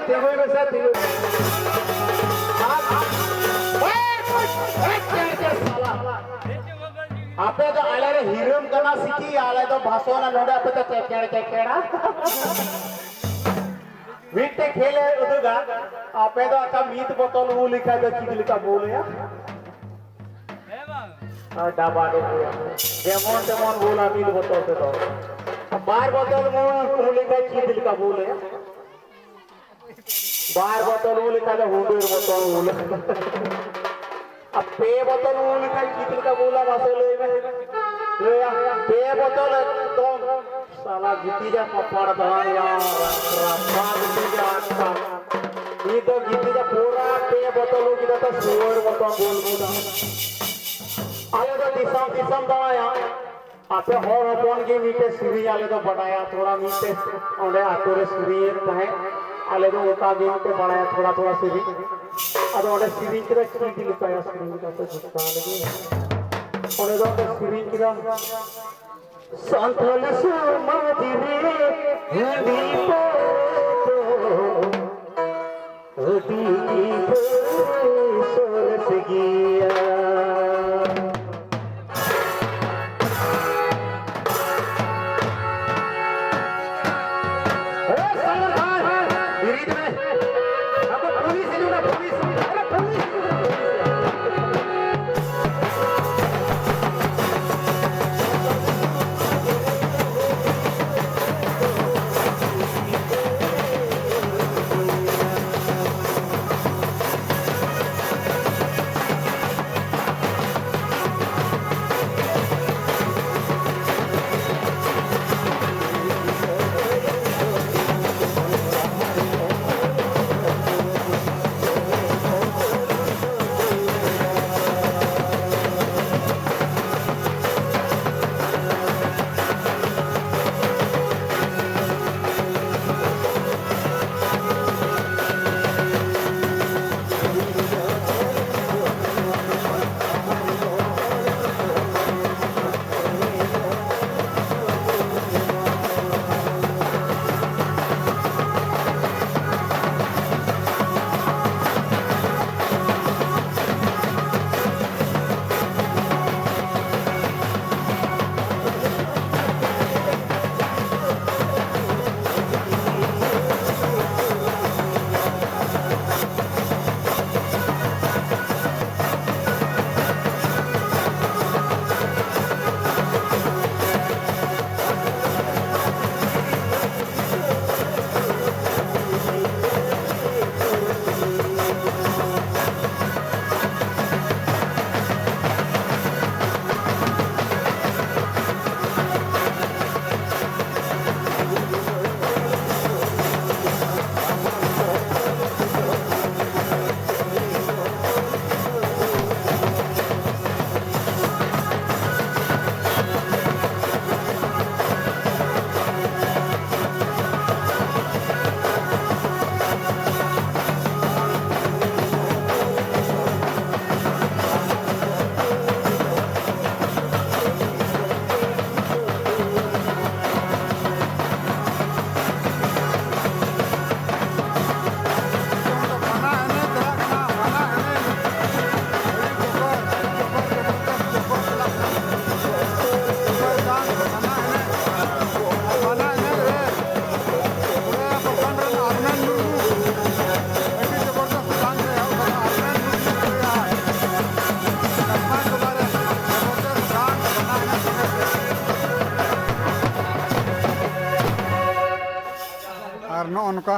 Tigoy besa tigoy. आपे तो आले रे हीरोम करना सीखी आले तो भाषण नोड़े आपे तो केकेड़ा वीटे खेले उधगा आपे तो आका मीत बोतल वो लिखा तो चीज लिखा बोले या डाबा दो जेमोन तेमोन बोला मीत बोतल पे तो बार बोतल वो लिखा चीज लिखा बोले बार बोतल वो लिखा तो हुंडूर बोतल बोले अब पे बोतल वो लिखा चीज लिखा बोला वासे ले में पे बोतल तो साला गीती जा पपड़ दान यार रापा गीती जा ये तो गीती जा पूरा पे बोतल की तो सुअर बोतल बोल बोला आले तो दिसम दवाया आपे हर अपन के मीटे सीरी आले तो बढ़ाया थोड़ा मीटे ओंडे आतोरे सीरी है आले तो ओका गेम पे बढ़ाया थोड़ा सीरी अब ओंडे सीरी की रखी की लिखाया सीरी का तो झटका लगे ओंडे तो सीरी की संतल समाधि रे दीपो दीपो सोरस गया और नौका